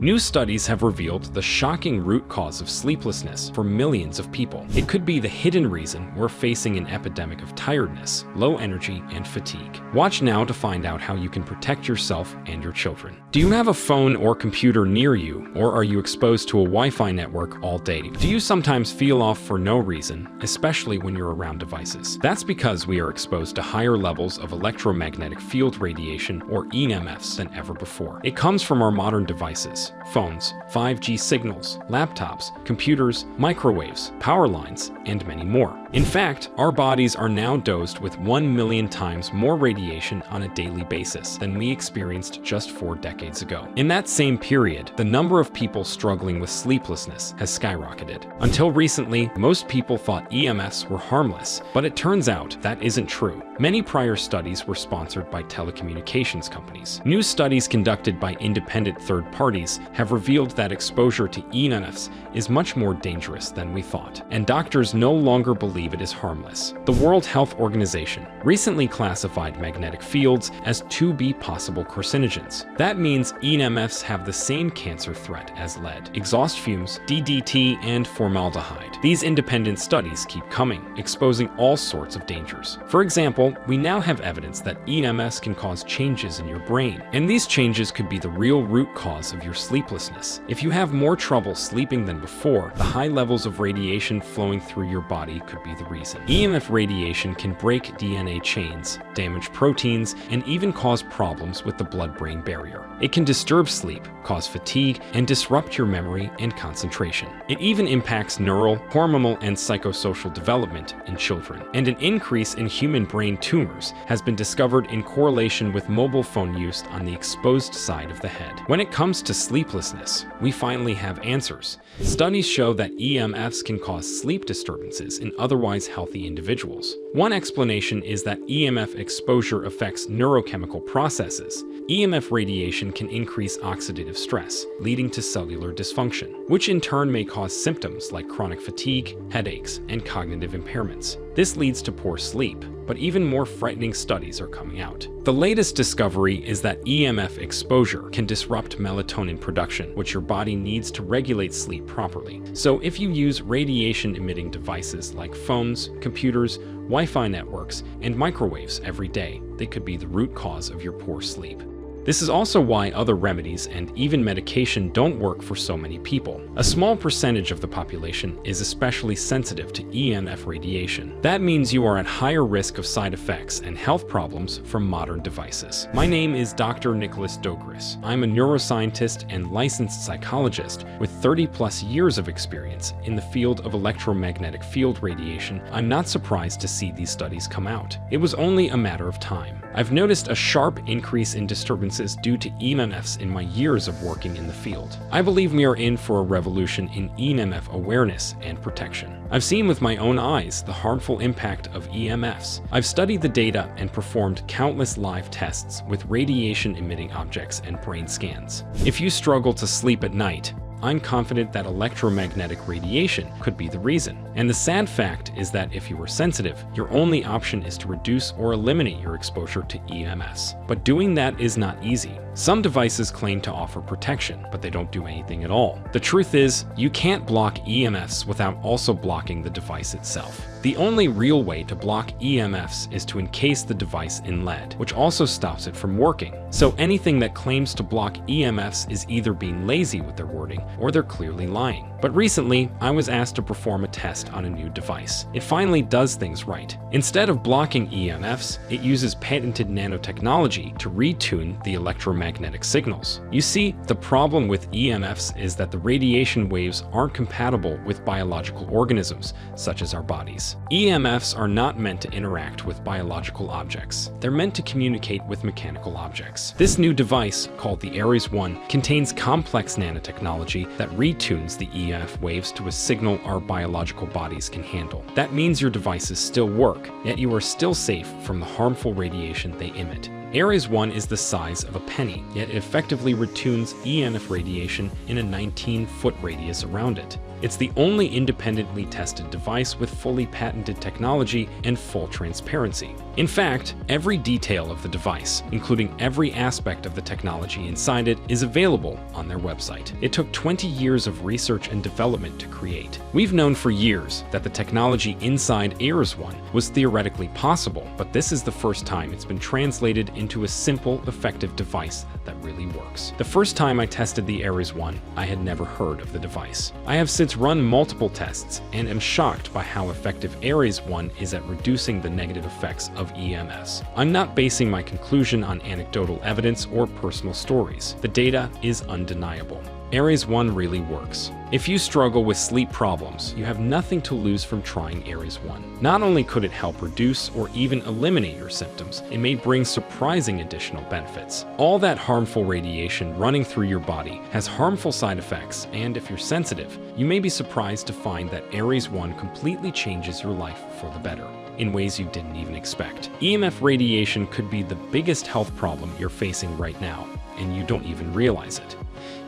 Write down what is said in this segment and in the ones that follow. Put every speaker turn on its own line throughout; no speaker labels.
New studies have revealed the shocking root cause of sleeplessness for millions of people. It could be the hidden reason we're facing an epidemic of tiredness, low energy, and fatigue. Watch now to find out how you can protect yourself and your children. Do you have a phone or computer near you, or are you exposed to a Wi-Fi network all day? Do you sometimes feel off for no reason, especially when you're around devices? That's because we are exposed to higher levels of electromagnetic field radiation, or EMFs, than ever before. It comes from our modern devices. Phones, 5G signals, laptops, computers, microwaves, power lines, and many more. In fact, our bodies are now dosed with 1 million times more radiation on a daily basis than we experienced just 4 decades ago. In that same period, the number of people struggling with sleeplessness has skyrocketed. Until recently, most people thought EMFs were harmless, but it turns out that isn't true. Many prior studies were sponsored by telecommunications companies. New studies conducted by independent third parties have revealed that exposure to EMFs is much more dangerous than we thought, and doctors no longer believe it is harmless. The World Health Organization recently classified magnetic fields as 2B possible carcinogens. That means EMFs have the same cancer threat as lead, exhaust fumes, DDT, and formaldehyde. These independent studies keep coming, exposing all sorts of dangers. For example, we now have evidence that EMFs can cause changes in your brain, and these changes could be the real root cause of your sleeplessness. If you have more trouble sleeping than before, the high levels of radiation flowing through your body could be the reason. EMF radiation can break DNA chains, damage proteins, and even cause problems with the blood-brain barrier. It can disturb sleep, cause fatigue, and disrupt your memory and concentration. It even impacts neural, hormonal, and psychosocial development in children. And an increase in human brain tumors has been discovered in correlation with mobile phone use on the exposed side of the head. When it comes to sleeplessness, we finally have answers. Studies show that EMFs can cause sleep disturbances in otherwise healthy individuals. One explanation is that EMF exposure affects neurochemical processes. EMF radiation can increase oxidative stress, leading to cellular dysfunction, which in turn may cause symptoms like chronic fatigue, headaches, and cognitive impairments. This leads to poor sleep, but even more frightening studies are coming out. The latest discovery is that EMF exposure can disrupt melatonin production, which your body needs to regulate sleep properly. So if you use radiation-emitting devices like phones, computers, Wi-Fi networks, and microwaves every day, they could be the root cause of your poor sleep. This is also why other remedies and even medication don't work for so many people. A small percentage of the population is especially sensitive to EMF radiation. That means you are at higher risk of side effects and health problems from modern devices. My name is Dr. Nicholas Doris. I'm a neuroscientist and licensed psychologist with 30+ years of experience in the field of electromagnetic field radiation. I'm not surprised to see these studies come out. It was only a matter of time. I've noticed a sharp increase in disturbances due to EMFs in my years of working in the field. I believe we are in for a revolution in EMF awareness and protection. I've seen with my own eyes the harmful impact of EMFs. I've studied the data and performed countless live tests with radiation-emitting objects and brain scans. If you struggle to sleep at night, I'm confident that electromagnetic radiation could be the reason. And the sad fact is that if you are sensitive, your only option is to reduce or eliminate your exposure to EMFs. But doing that is not easy. Some devices claim to offer protection, but they don't do anything at all. The truth is, you can't block EMFs without also blocking the device itself. The only real way to block EMFs is to encase the device in lead, which also stops it from working. So anything that claims to block EMFs is either being lazy with their wording or they're clearly lying. But recently, I was asked to perform a test on a new device. It finally does things right. Instead of blocking EMFs, it uses patented nanotechnology to retune the electromagnetic signals. You see, the problem with EMFs is that the radiation waves aren't compatible with biological organisms, such as our bodies. EMFs are not meant to interact with biological objects. They're meant to communicate with mechanical objects. This new device, called the Ares 1, contains complex nanotechnology that retunes the EMF waves to a signal our biological bodies can handle. That means your devices still work, yet you are still safe from the harmful radiation they emit. Ares 1 is the size of a penny, yet it effectively retunes EMF radiation in a 19-foot radius around it. It's the only independently tested device with fully patented technology and full transparency. In fact, every detail of the device, including every aspect of the technology inside it, is available on their website. It took 20 years of research and development to create. We've known for years that the technology inside Ares 1 was theoretically possible, but this is the first time it's been translated into a simple, effective device that really works. The first time I tested the Ares 1, I had never heard of the device. I have since run multiple tests and am shocked by how effective Ares 1 is at reducing the negative effects of EMFs. I'm not basing my conclusion on anecdotal evidence or personal stories. The data is undeniable. Ares 1 really works. If you struggle with sleep problems, you have nothing to lose from trying Ares 1. Not only could it help reduce or even eliminate your symptoms, it may bring surprising additional benefits. All that harmful radiation running through your body has harmful side effects, and if you're sensitive, you may be surprised to find that Ares 1 completely changes your life for the better in ways you didn't even expect. EMF radiation could be the biggest health problem you're facing right now, and you don't even realize it.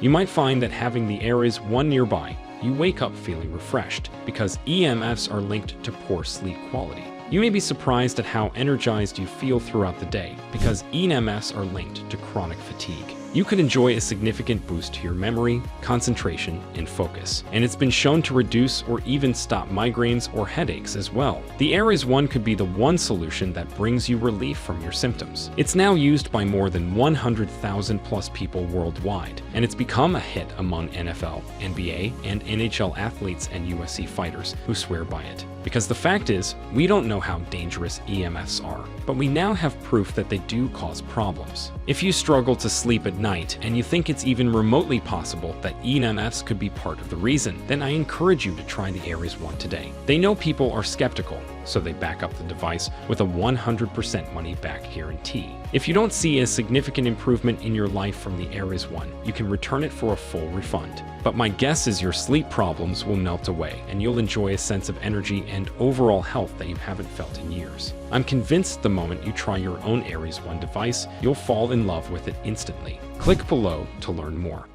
You might find that having the Ares 1 nearby, you wake up feeling refreshed because EMFs are linked to poor sleep quality. You may be surprised at how energized you feel throughout the day because EMFs are linked to chronic fatigue. You could enjoy a significant boost to your memory, concentration, and focus, and it's been shown to reduce or even stop migraines or headaches as well. The Ares 1 could be the one solution that brings you relief from your symptoms. It's now used by more than 100,000 plus people worldwide, and it's become a hit among NFL, NBA, and NHL athletes and UFC fighters who swear by it. Because the fact is, we don't know how dangerous EMFs are, but we now have proof that they do cause problems. If you struggle to sleep at night and you think it's even remotely possible that EMFs could be part of the reason, then I encourage you to try the Ares 1 today. They know people are skeptical, so they back up the device with a 100% money-back guarantee. If you don't see a significant improvement in your life from the Ares 1, you can return it for a full refund. But my guess is your sleep problems will melt away, and you'll enjoy a sense of energy and overall health that you haven't felt in years. I'm convinced the moment you try your own Ares 1 device, you'll fall in love with it instantly. Click below to learn more.